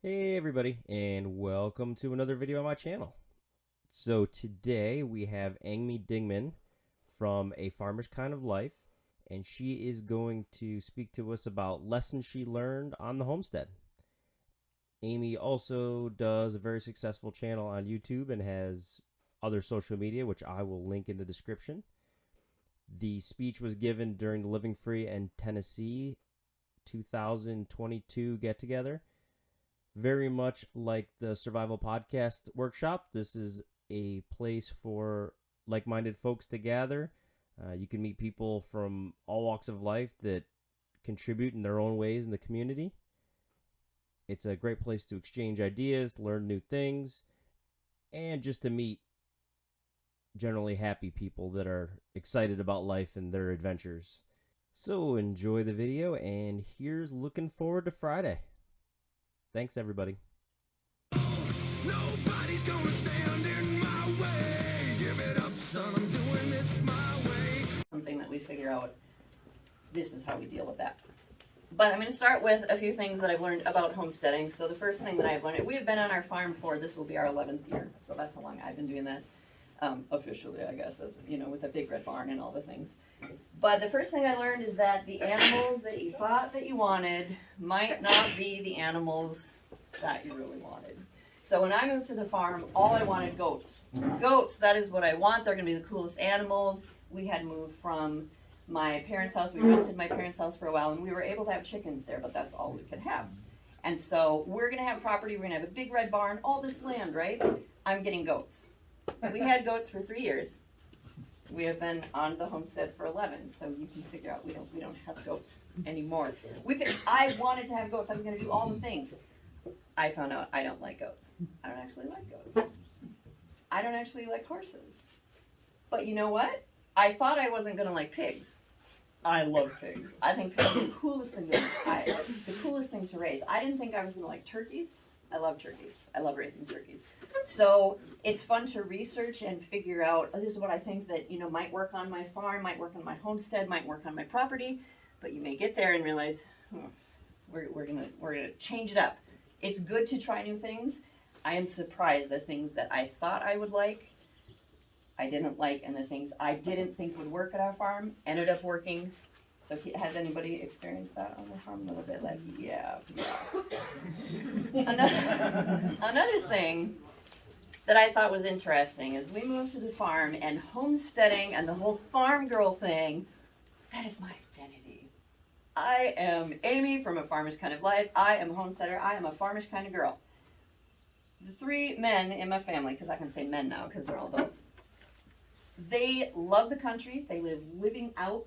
Hey everybody, and welcome to another video on my channel. So today we have Amy Dingmann from A Farmer's Kind of Life, and she is going to speak to us about lessons she learned on the homestead. Amy also does a very successful channel on YouTube and has other social media, which I will link in the description. The speech was given during the Living Free in Tennessee 2022 get-together. Very much like the Survival Podcast Workshop, this is a place for like-minded folks to gather. You can meet people from all walks of life that contribute in their own ways in the community. It's a great place to exchange ideas, learn new things, and just to meet generally happy people that are excited about life and their adventures. So enjoy the video, and here's looking forward to Friday. Thanks, everybody. Nobody's gonna stand in my way. Give it up, son, I'm doing this my way. Something that we figure out, this is how we deal with that. But I'm going to start with a few things that I've learned about homesteading. So the first thing that I've learned, we have been on our farm for, this will be our 11th year. So that's how long I've been doing that. Officially, I guess, as you know, with a big red barn and all the things. But the first thing I learned is that the animals that you thought that you wanted might not be the animals that you really wanted. So when I moved to the farm, all I wanted goats. Goats, that is what I want. They're going to be the coolest animals. We had moved from my parents' house. We rented my parents' house for a while, and we were able to have chickens there, but that's all we could have. And so we're going to have property. We're going to have a big red barn, all this land, right? I'm getting goats. We had goats for 3 years. We have been on the homestead for 11, so you can figure out we don't have goats anymore. I wanted to have goats. I was going to do all the things. I found out I don't like goats. I don't actually like goats. I don't actually like horses. But you know what? I thought I wasn't going to like pigs. I love pigs. I think pigs are the coolest thing to raise. I didn't think I was going to like turkeys. I love turkeys. I love raising turkeys. So it's fun to research and figure out, oh, this is what I think that, might work on my farm, might work on my homestead, might work on my property. But you may get there and realize, we're gonna change it up. It's good to try new things. I am surprised the things that I thought I would like, I didn't like, and the things I didn't think would work at our farm ended up working. So has anybody experienced that on the farm a little bit? Like, yeah. Another thing that I thought was interesting is we moved to the farm, and homesteading and the whole farm girl thing, that is my identity. I am Amy from A Farmer's Kind of Life. I am a homesteader. I am a farmer's kind of girl. The 3 men in my family, because I can say men now because they're all adults, they love the country. They live living out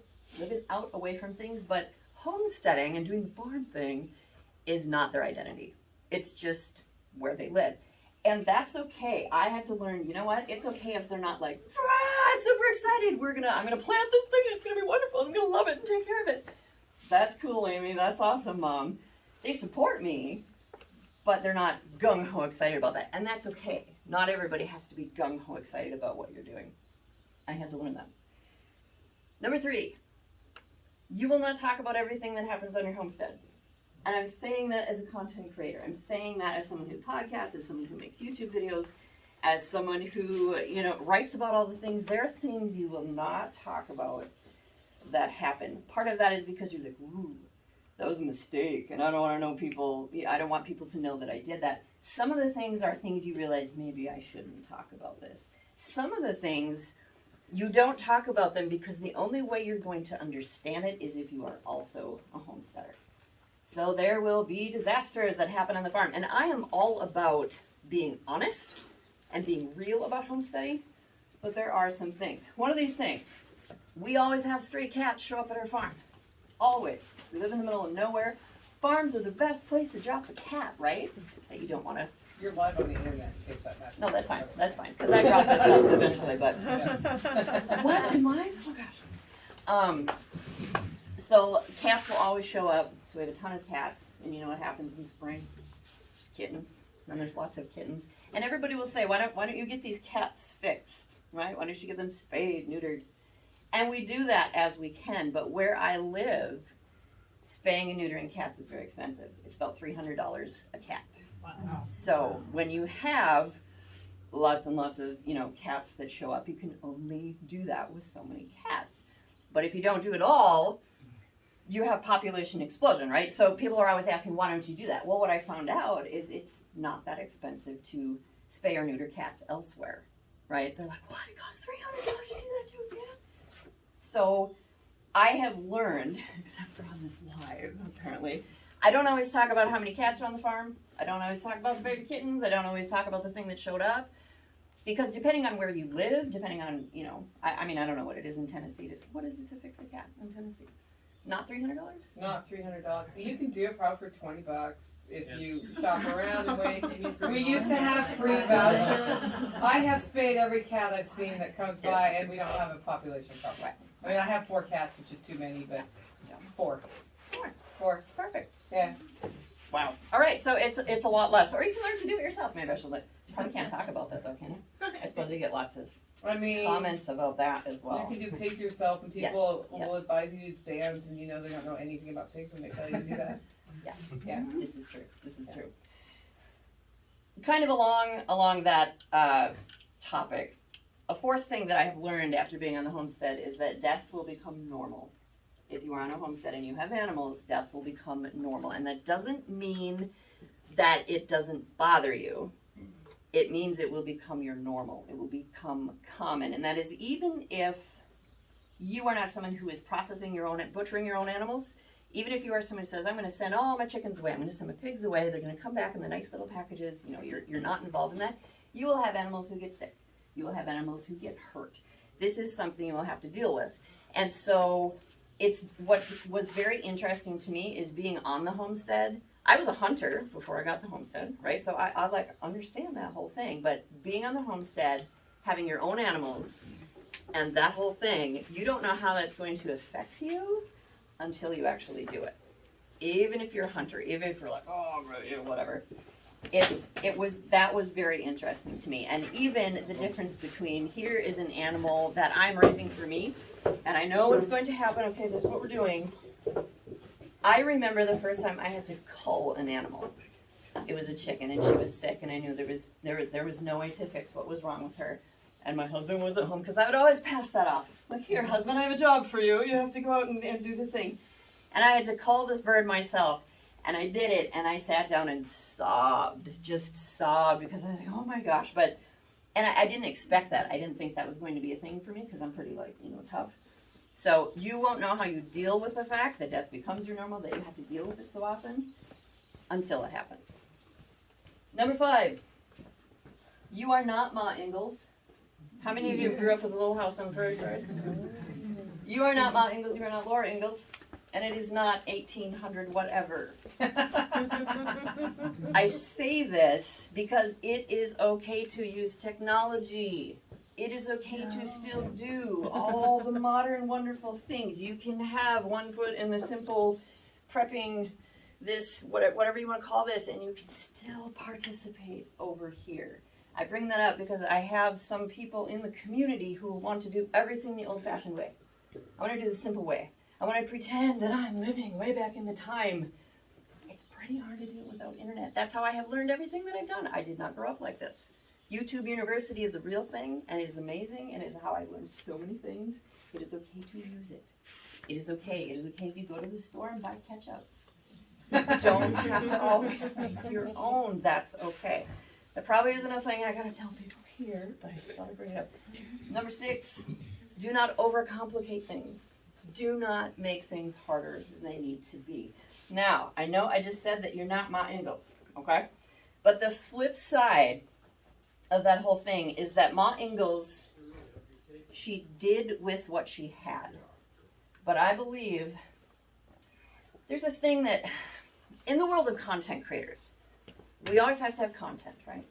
away from things, but homesteading and doing the farm thing is not their identity. It's just where they live. And that's okay. I had to learn, you know what? It's okay if they're not like, super excited. I'm gonna plant this thing and it's gonna be wonderful. I'm gonna love it and take care of it. That's cool, Amy. That's awesome, Mom. They support me, but they're not gung-ho excited about that. And that's okay. Not everybody has to be gung-ho excited about what you're doing. I had to learn that. Number 3. You will not talk about everything that happens on your homestead. And I'm saying that as a content creator. I'm saying that as someone who podcasts, as someone who makes YouTube videos, as someone who, writes about all the things. There are things you will not talk about that happen. Part of that is because you're like, ooh, that was a mistake. And I don't want people to know that I did that. Some of the things are things you realize, maybe I shouldn't talk about this. Some of the things, you don't talk about them because the only way you're going to understand it is if you are also a homesteader. So there will be disasters that happen on the farm. And I am all about being honest and being real about homesteading, but there are some things. One of these things, we always have stray cats show up at our farm. Always. We live in the middle of nowhere. Farms are the best place to drop a cat, right? That you don't want to. You're live on the internet in case that happens. No, that's fine. That's fine. Because I brought this up eventually, but. What am I? Oh gosh. So cats will always show up. So we have a ton of cats, and you know what happens in the spring? There's kittens, and there's lots of kittens. And everybody will say, why don't you get these cats fixed, right? Why don't you get them spayed, neutered? And we do that as we can, but where I live, spaying and neutering cats is very expensive. It's about $300 a cat. Wow. So when you have lots and lots of, cats that show up, you can only do that with so many cats. But if you don't do it all, you have population explosion, right? So people are always asking, why don't you do that? Well, what I found out is it's not that expensive to spay or neuter cats elsewhere, right? They're like, what? It costs $300 to do that to a cat? So I have learned, except for on this live, apparently, I don't always talk about how many cats are on the farm. I don't always talk about the baby kittens. I don't always talk about the thing that showed up. Because depending on where you live, depending on, I don't know what it is in Tennessee. What is it to fix a cat in Tennessee? Not $300? Not $300. You can do it probably for $20 if you shop around and wait. We used to have free vouchers. I have spayed every cat I've seen that comes by, and we don't have a population problem. Right. I mean, I have 4 cats, which is too many, but 4. 4. Perfect. Yeah. Wow. All right, so it's a lot less. Or you can learn to do it yourself. Maybe I should probably can't talk about that though, can you? I suppose you get lots of comments about that as well. You can do pigs yourself, and people will advise you to use bands, and they don't know anything about pigs when they tell you to do that. Yeah. This is true. Kind of along that topic, a fourth thing that I have learned after being on the homestead is that death will become normal. If you are on a homestead and you have animals, death will become normal. And that doesn't mean that it doesn't bother you. It means it will become your normal. It will become common. And that is even if you are not someone who is butchering your own animals, even if you are someone who says, I'm going to send all my chickens away, I'm going to send my pigs away, they're going to come back in the nice little packages, you're not involved in that, you will have animals who get sick. You will have animals who get hurt. This is something you will have to deal with. And so what was very interesting to me is being on the homestead. I was a hunter before I got the homestead, right? So I understand that whole thing. But being on the homestead, having your own animals, and that whole thing, you don't know how that's going to affect you until you actually do it. Even if you're a hunter, even if you're like, oh, whatever. That was very interesting to me. And even the difference between here is an animal that I'm raising for meat, and I know what's going to happen. Okay, this is what we're doing. I remember the first time I had to cull an animal. It was a chicken, and she was sick, and I knew there was no way to fix what was wrong with her. And my husband was at home, because I would always pass that off. Like, here, husband, I have a job for you. You have to go out and do the thing. And I had to cull this bird myself. And I did it, and I sat down and sobbed, just sobbed, because I was like, oh my gosh. And I didn't expect that. I didn't think that was going to be a thing for me, because I'm pretty, tough. So you won't know how you deal with the fact that death becomes your normal, that you have to deal with it so often, until it happens. Number 5, you are not Ma Ingalls. How many of you grew up with a little house on Prairie Side? You are not Ma Ingalls, you are not Laura Ingalls. And it is not 1800 whatever. I say this because it is okay to use technology. It is okay to still do all the modern wonderful things. You can have one foot in the simple prepping, this, whatever you want to call this, and you can still participate over here. I bring that up because I have some people in the community who want to do everything the old-fashioned way. I want to do the simple way. I want to pretend that I'm living way back in the time. It's pretty hard to do it without internet. That's how I have learned everything that I've done. I did not grow up like this. YouTube University is a real thing, and it is amazing, and it is how I learned so many things. It is okay to use it. It is okay. It is okay if you go to the store and buy ketchup. You don't have to always make your own. That's okay. That probably isn't a thing I gotta tell people here, but I just thought I'd bring it up. Number 6, do not overcomplicate things. Do not make things harder than they need to be. Now, I know I just said that you're not Ma Ingalls, okay? But the flip side of that whole thing is that Ma Ingalls, she did with what she had. But I believe there's this thing that, in the world of content creators, we always have to have content, right?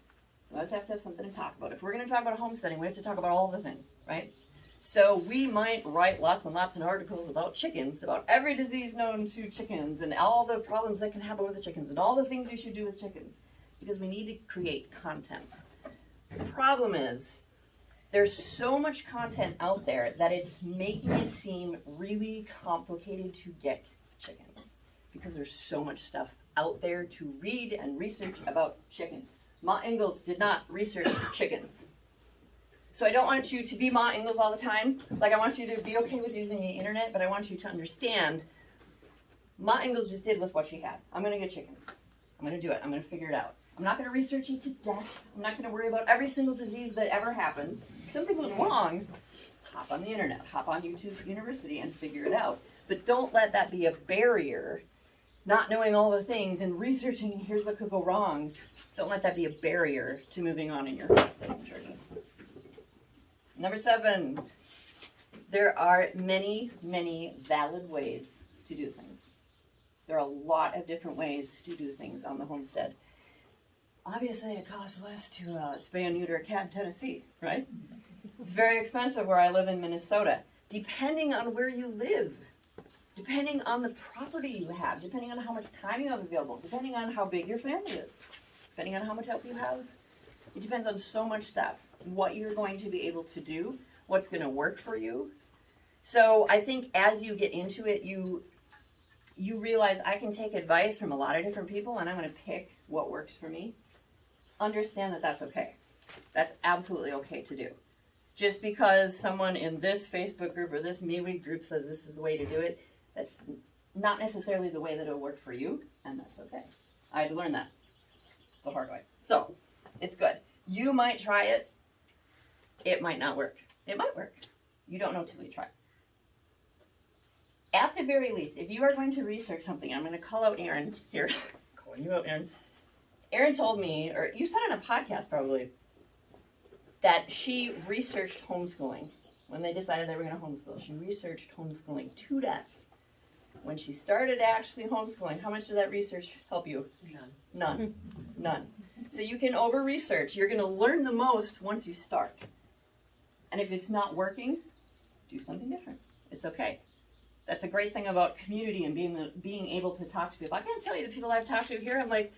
We always have to have something to talk about. If we're going to talk about homesteading, we have to talk about all the things, right? So we might write lots and lots of articles about chickens, about every disease known to chickens, and all the problems that can happen with the chickens, and all the things you should do with chickens, because we need to create content. The problem is, there's so much content out there that it's making it seem really complicated to get chickens, because there's so much stuff out there to read and research about chickens. Ma Ingalls did not research chickens. So I don't want you to be Ma Ingalls all the time. Like, I want you to be okay with using the internet, but I want you to understand Ma Ingalls just did with what she had. I'm going to get chickens. I'm going to do it. I'm going to figure it out. I'm not going to research it to death. I'm not going to worry about every single disease that ever happened. If something was wrong, hop on the internet, hop on YouTube University and figure it out. But don't let that be a barrier, not knowing all the things and researching, and here's what could go wrong. Don't let that be a barrier to moving on in your homesteading journey. Number 7, there are many, many valid ways to do things. There are a lot of different ways to do things on the homestead. Obviously, it costs less to spay and neuter a cat in Tennessee, right? It's very expensive where I live in Minnesota. Depending on where you live, depending on the property you have, depending on how much time you have available, depending on how big your family is, depending on how much help you have, it depends on so much stuff. What you're going to be able to do, what's going to work for you. So I think as you get into it, you realize I can take advice from a lot of different people and I'm going to pick what works for me. Understand that that's okay. That's absolutely okay to do. Just because someone in this Facebook group or this MeWe group says this is the way to do it, that's not necessarily the way that it'll work for you, and that's okay. I had to learn that the hard way. So, it's good. You might try it. It might not work. It might work. You don't know till you try. At the very least, if you are going to research something, I'm going to call out Erin here. Calling you out, Erin. Erin told me, or you said on a podcast probably, that she researched homeschooling. When they decided they were going to homeschool, she researched homeschooling to death. When she started actually homeschooling, how much did that research help you? None. None. So you can over-research. You're going to learn the most once you start. And if it's not working, do something different. It's okay. That's a great thing about community and being able to talk to people. I can't tell you the people I've talked to here. I'm like,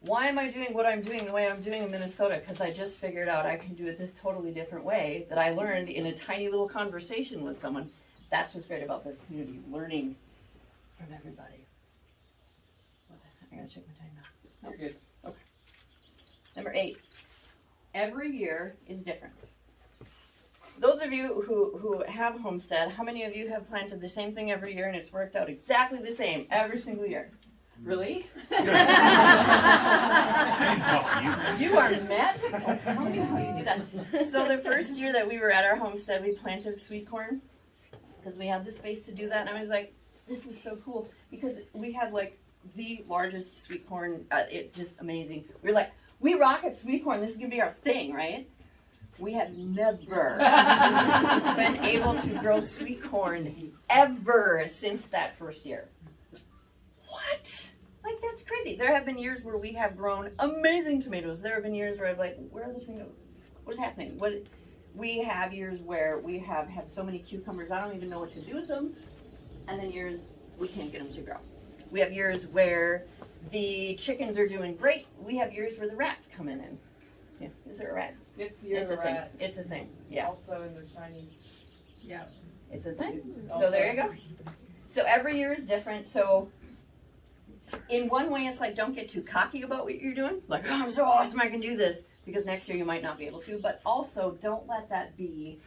why am I doing what I'm doing the way I'm doing in Minnesota? Because I just figured out I can do it this totally different way that I learned in a tiny little conversation with someone. That's what's great about this community, learning from everybody. I gotta check my time now. You're good. Okay. Number 8. Every year is different. Those of you who have homestead, how many of you have planted the same thing every year and it's worked out exactly the same every single year? Really? You are magical. Tell me how you do that. So the first year that we were at our homestead, we planted sweet corn because we had the space to do that. And I was like, this is so cool because we had like the largest sweet corn. It just amazing. We were like, we rock at sweet corn. This is going to be our thing, right? We have never been able to grow sweet corn ever since that first year. What? Like, that's crazy. There have been years where we have grown amazing tomatoes. There have been years where I'm like, where are the tomatoes? What is happening? We have years where we have had so many cucumbers, I don't even know what to do with them. And then years we can't get them to grow. We have years where the chickens are doing great. We have years where the rats come in and, yeah, is there a rat? It's the year of the rat. It's a thing. Yeah. Also in the Chinese. Yeah. It's a thing. So there you go. So every year is different. So in one way, it's like, don't get too cocky about what you're doing. Like, oh, I'm so awesome, I can do this. Because next year you might not be able to. But also, don't let that be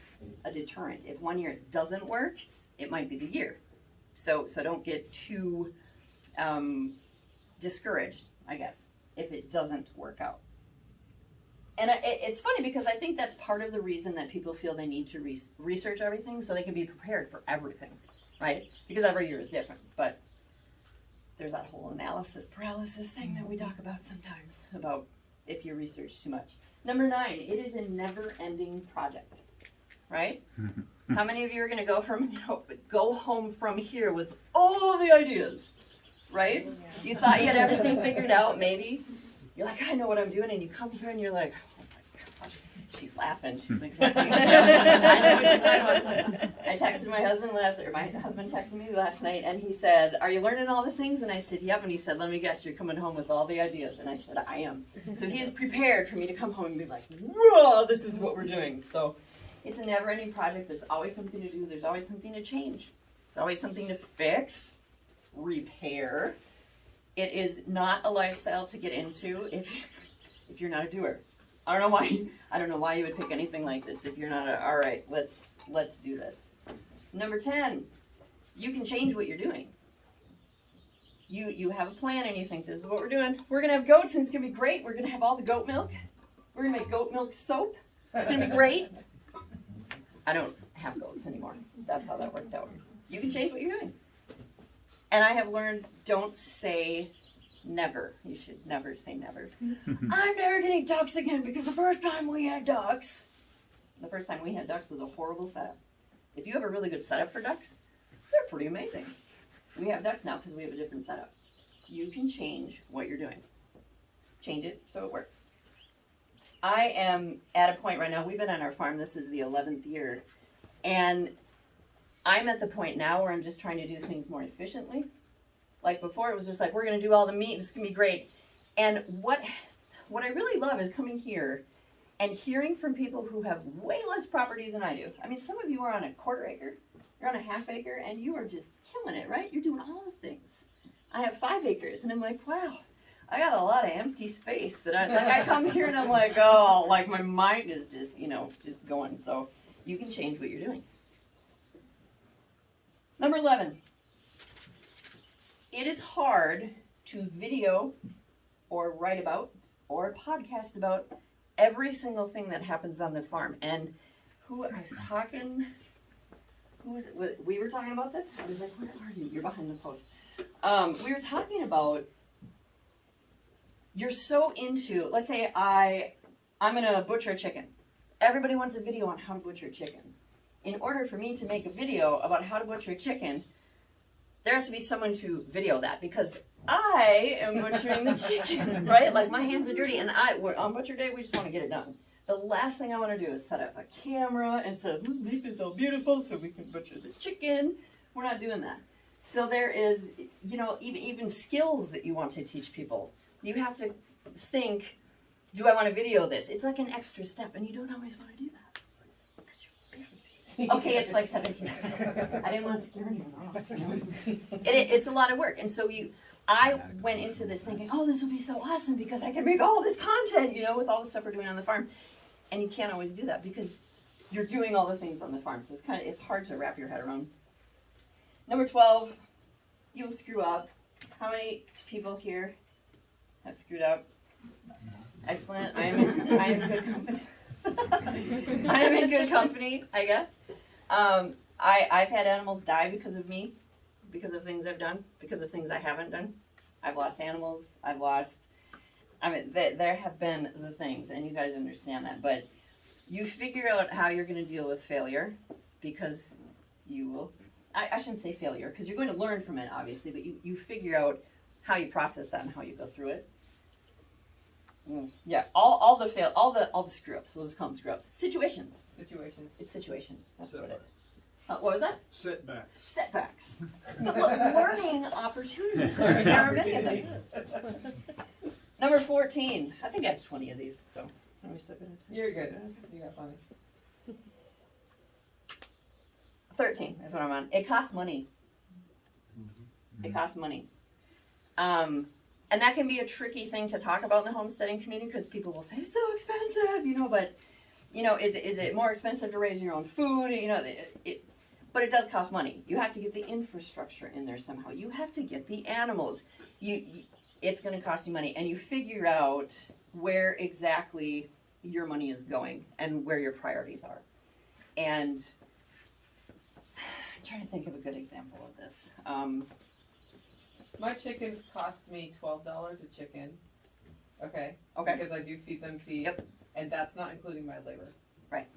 a deterrent. If one year it doesn't work, it might be the year. So don't get too discouraged, I guess, if it doesn't work out. And it's funny because I think that's part of the reason that people feel they need to research everything so they can be prepared for everything, right? Because every year is different. But there's that whole analysis paralysis thing that we talk about sometimes about if you research too much. Number 9, it is a never-ending project, right? How many of you are going to go home from here with all the ideas, right? You thought you had everything figured out, maybe. You're like, I know what I'm doing, and you come here and you're like, oh my gosh, she's laughing. She's like, I know what you're talking about. I texted my husband my husband texted me last night, and he said, are you learning all the things? And I said, yep. And he said, let me guess, you're coming home with all the ideas. And I said, I am. So he is prepared for me to come home and be like, whoa, this is what we're doing. So it's a never-ending project. There's always something to do. There's always something to change. There's always something to fix, repair. It is not a lifestyle to get into if if you're not a doer. I don't know why you would pick anything like this if you're not all right, let's do this. Number 10, you can change what you're doing. You have a plan and you think this is what we're doing. We're going to have goats and it's going to be great. We're going to have all the goat milk. We're going to make goat milk soap. It's going to be great. I don't have goats anymore. That's how that worked out. You can change what you're doing. And I have learned, don't say never. You should never say never. I'm never getting ducks again because the first time we had ducks was a horrible setup. If you have a really good setup for ducks, they're pretty amazing. We have ducks now because we have a different setup. You can change what you're doing. Change it so it works. I am at a point right now, we've been on our farm, this is the 11th year, and I'm at the point now where I'm just trying to do things more efficiently. Like before, it was just like, we're going to do all the meat, it's going to be great. And what I really love is coming here and hearing from people who have way less property than I do. I mean, some of you are on a quarter acre, you're on a half acre, and you are just killing it, right? You're doing all the things. I have 5 acres, and I'm like, wow, I got a lot of empty space that I come here and I'm like, oh, like my mind is just, just going. So you can change what you're doing. Number 11. It is hard to video or write about or podcast about every single thing that happens on the farm. And who I was talking, who was it? We were talking about this? I was like, where are you? You're behind the post. We were talking about, you're so into, let's say I'm going to butcher a chicken. Everybody wants a video on how to butcher a chicken. In order for me to make a video about how to butcher a chicken, there has to be someone to video that because I am butchering the chicken, right? Like my hands are dirty and on butcher day, we just want to get it done. The last thing I want to do is set up a camera and say, make this all beautiful so we can butcher the chicken. We're not doing that. So there is, even skills that you want to teach people. You have to think, do I want to video this? It's like an extra step, and you don't always want to do that. Because you're busy. Okay, it's like 17 minutes. I didn't want to scare anyone off. It's a lot of work. And so I went into this thinking, oh, this will be so awesome because I can make all this content, with all the stuff we're doing on the farm. And you can't always do that because you're doing all the things on the farm. So it's hard to wrap your head around. Number 12, you'll screw up. How many people here have screwed up? Excellent. I am in good company. I am in good company, I guess. I've had animals die because of me, because of things I've done, because of things I haven't done. I've lost animals. There have been the things, and you guys understand that. But you figure out how you're going to deal with failure because you will. I shouldn't say failure because you're going to learn from it, obviously, but you figure out how you process that and how you go through it. Yeah, all the screw ups. We'll just call them screw ups. Situations. It's situations. That's what it is. What was that? Setbacks. But look, learning opportunities. There are many of them. Number 14. I think I have 20 of these, so are we still good? You're good. You got plenty. 13 is what I'm on. It costs money. It costs money. And that can be a tricky thing to talk about in the homesteading community because people will say it's so expensive, but is it more expensive to raise your own food? But it does cost money. You have to get the infrastructure in there somehow. You have to get the animals. It's going to cost you money, and you figure out where exactly your money is going and where your priorities are. And I'm trying to think of a good example of this. My chickens cost me $12 a chicken. Okay. Because I do feed them feed. Yep. And that's not including my labor. Right.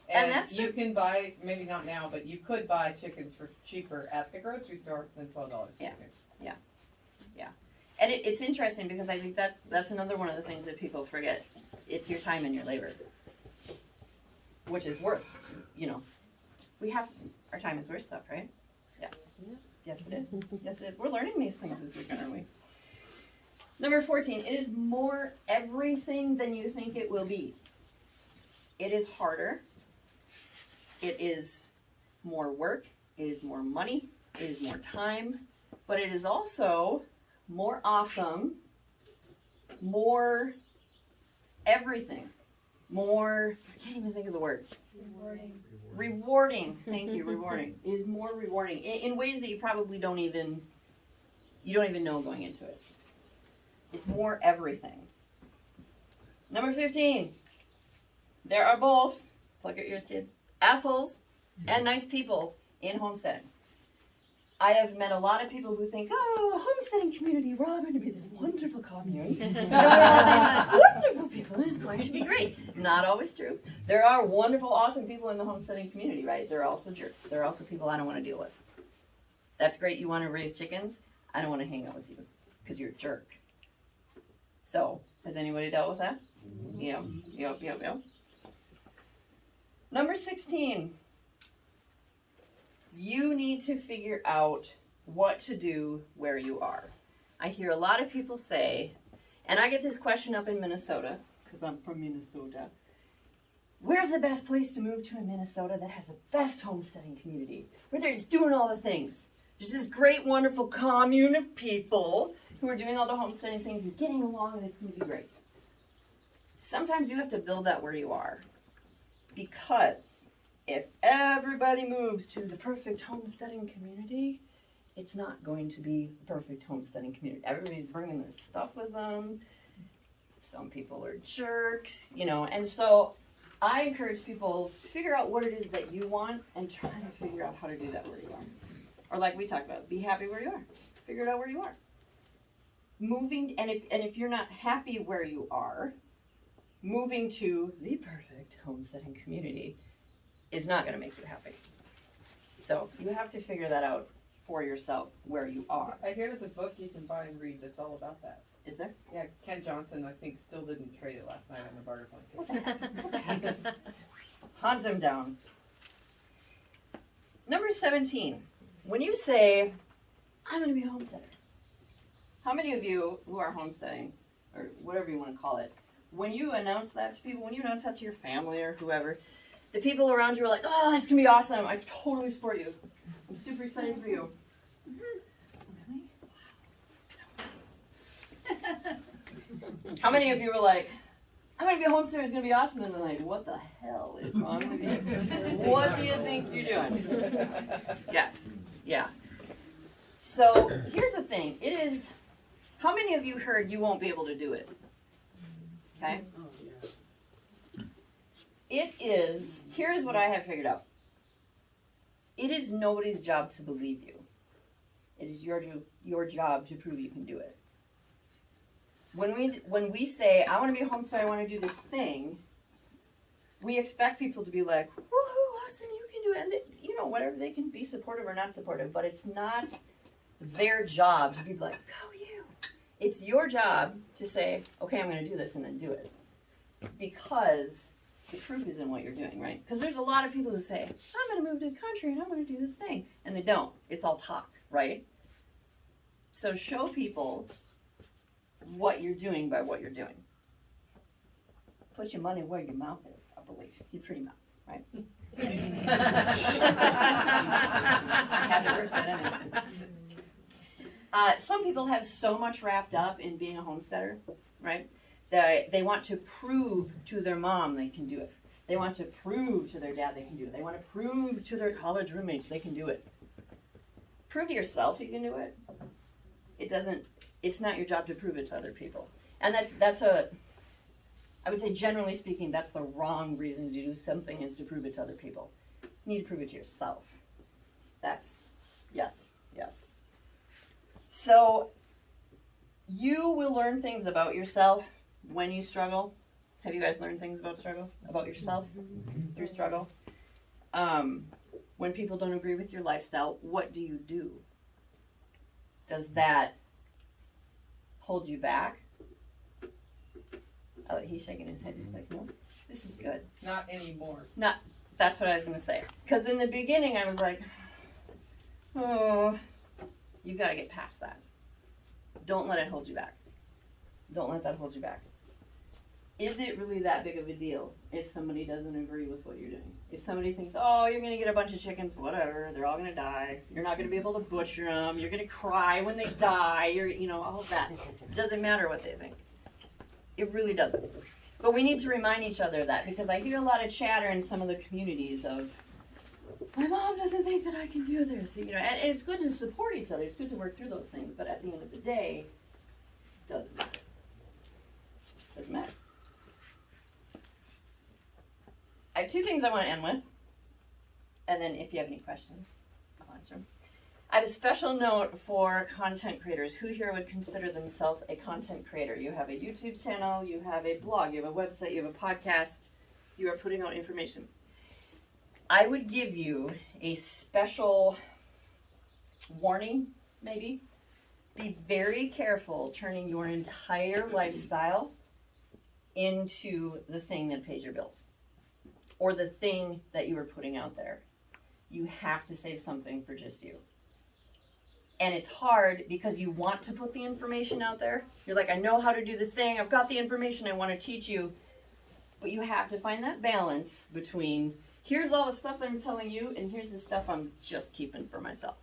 And that's you can buy, maybe not now, but you could buy chickens for cheaper at the grocery store than $12 a chicken. Yeah. And it's interesting because I think that's another one of the things that people forget. It's your time and your labor, which is worth, our time is worth stuff, right? Yes. Yes, it is. Yes, it is. We're learning these things this weekend, aren't we? Number 14, it is more everything than you think it will be. It is harder. It is more work. It is more money. It is more time. But it is also more awesome, more everything. More, I can't even think of the word. Rewarding. Thank you, rewarding. Is more rewarding in ways that you probably don't even know going into it. It's more everything. Number 15. There are both, plug your ears kids, assholes and nice people in homesteading. I have met a lot of people who think, oh, homesteading community, we're all going to be this wonderful commune. And we're all these wonderful people. It's going to be great. Not always true. There are wonderful, awesome people in the homesteading community, right? There are also jerks. There are also people I don't want to deal with. That's great. You want to raise chickens? I don't want to hang out with you because you're a jerk. So, has anybody dealt with that? Yep. Number 16. You need to figure out what to do where you are. I hear a lot of people say, and I get this question up in Minnesota, because I'm from Minnesota, where's the best place to move to in Minnesota that has the best homesteading community, where they're just doing all the things? There's this great, wonderful commune of people who are doing all the homesteading things and getting along, and it's going to be great. Sometimes you have to build that where you are, because if everybody moves to the perfect homesteading community, it's not going to be the perfect homesteading community. Everybody's bringing their stuff with them. Some people are jerks, and so I encourage people to figure out what it is that you want and try to figure out how to do that where you are. Or like we talked about, be happy where you are. Figure it out where you are. Moving, and if you're not happy where you are, moving to the perfect homesteading community is not going to make you happy. So you have to figure that out for yourself where you are. I hear there's a book you can buy and read that's all about that. Is there? Yeah, Ken Johnson, I think, still didn't trade it last night on the barter point. Hunt him down. Number 17. When you say, I'm going to be a homesteader. How many of you who are homesteading, or whatever you want to call it, when you announce that to people, when you announce that to your family or whoever, the people around you are like, oh, it's going to be awesome. I totally support you. I'm super excited for you. Really? How many of you were like, I'm going to be a homesteader, it's going to be awesome. And they're like, what the hell is wrong with you? What do you think you're doing? Yes. Yeah. So here's the thing. It is, how many of you heard you won't be able to do it? Okay? It is, here's what I have figured out. It is nobody's job to believe you. It is your job to prove you can do it. When we say, I want to be a homesteader, I want to do this thing, we expect people to be like, woohoo, awesome, you can do it. And they, whatever, they can be supportive or not supportive, but it's not their job to be like, go you. It's your job to say, okay, I'm going to do this, and then do it. Because the proof is in what you're doing, right? Because there's a lot of people who say, I'm going to move to the country and I'm going to do the thing. And they don't. It's all talk, right? So show people what you're doing by what you're doing. Put your money where your mouth is, I believe. Your pretty mouth, right? I had to work that in. Some people have so much wrapped up in being a homesteader, right? They want to prove to their mom they can do it. They want to prove to their dad they can do it. They want to prove to their college roommates they can do it. Prove to yourself you can do it. It's not your job to prove it to other people. And I would say generally speaking, that's the wrong reason to do something, is to prove it to other people. You need to prove it to yourself. Yes. So you will learn things about yourself when you struggle. Have you guys learned things about yourself through struggle? When people don't agree with your lifestyle, what do you do? Does that hold you back? Oh, he's shaking his head just like, no, this is good. Not anymore. That's what I was going to say. Because in the beginning I was like, oh, you've got to get past that. Don't let it hold you back. Don't let that hold you back. Is it really that big of a deal if somebody doesn't agree with what you're doing? If somebody thinks, oh, you're going to get a bunch of chickens, whatever, they're all going to die. You're not going to be able to butcher them. You're going to cry when they die. All of that. It doesn't matter what they think. It really doesn't. But we need to remind each other of that, because I hear a lot of chatter in some of the communities of, my mom doesn't think that I can do this, you know, and it's good to support each other. It's good to work through those things, but at the end of the day, it doesn't matter. It doesn't matter. I have two things I want to end with, and then if you have any questions, I'll answer them. I have a special note for content creators. Who here would consider themselves a content creator? You have a YouTube channel, you have a blog, you have a website, you have a podcast, you are putting out information. I would give you a special warning, maybe. Be very careful turning your entire lifestyle into the thing that pays your bills, or the thing that you are putting out there. You have to save something for just you. And it's hard because you want to put the information out there. You're like, I know how to do this thing. I've got the information I want to teach you. But you have to find that balance between, here's all the stuff I'm telling you, and here's the stuff I'm just keeping for myself.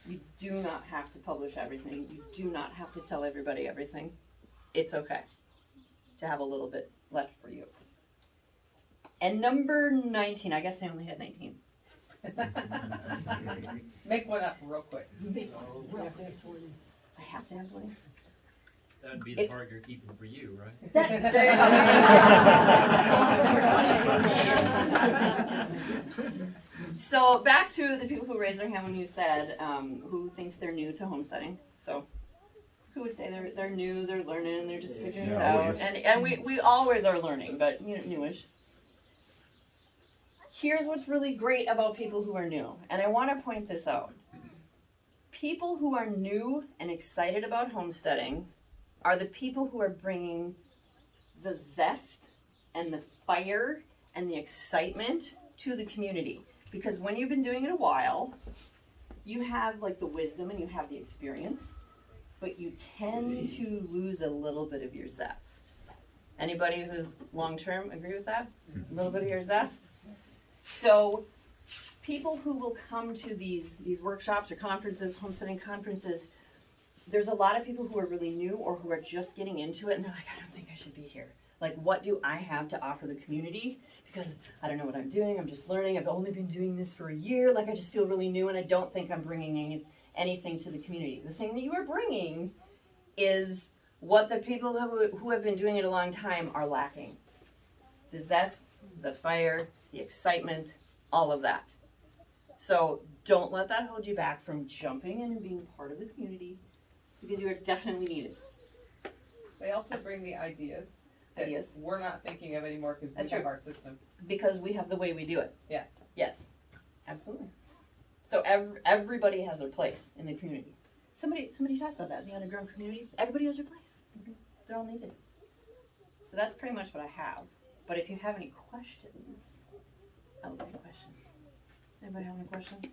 You do not have to publish everything. You do not have to tell everybody everything. It's okay to have a little bit left for you. And number 19, I guess I only had 19. Make one up real quick. I have to have 20. That would be the part you're keeping for you, right? So back to the people who raised their hand when you said who thinks they're new to homesteading. So who would say they're new, they're learning, they're just figuring it out. And we always are learning, but you know, newish. Here's what's really great about people who are new, and I want to point this out. People who are new and excited about homesteading are the people who are bringing the zest and the fire and the excitement to the community. Because when you've been doing it a while, you have like the wisdom and you have the experience, but you tend to lose a little bit of your zest. Anybody who's long-term agree with that? A little bit of your zest? So people who will come to these workshops or conferences, homesteading conferences, there's a lot of people who are really new or who are just getting into it and they're like, I don't think I should be here. Like, what do I have to offer the community? Because I don't know what I'm doing. I'm just learning. I've only been doing this for a year. Like, I just feel really new and I don't think I'm bringing anything to the community. The thing that you are bringing is what the people who have been doing it a long time are lacking. The zest, the fire, the excitement, all of that. So don't let that hold you back from jumping in and being part of the community, because you are definitely needed. They also bring the ideas that we're not thinking of anymore because we have our system. Because we have the way we do it. Yeah. Yes, absolutely. So everybody has their place in the community. Somebody talked about that in the underground community. Everybody has their place. They're all needed. So that's pretty much what I have. But if you have any questions, I will take questions. Anybody have any questions?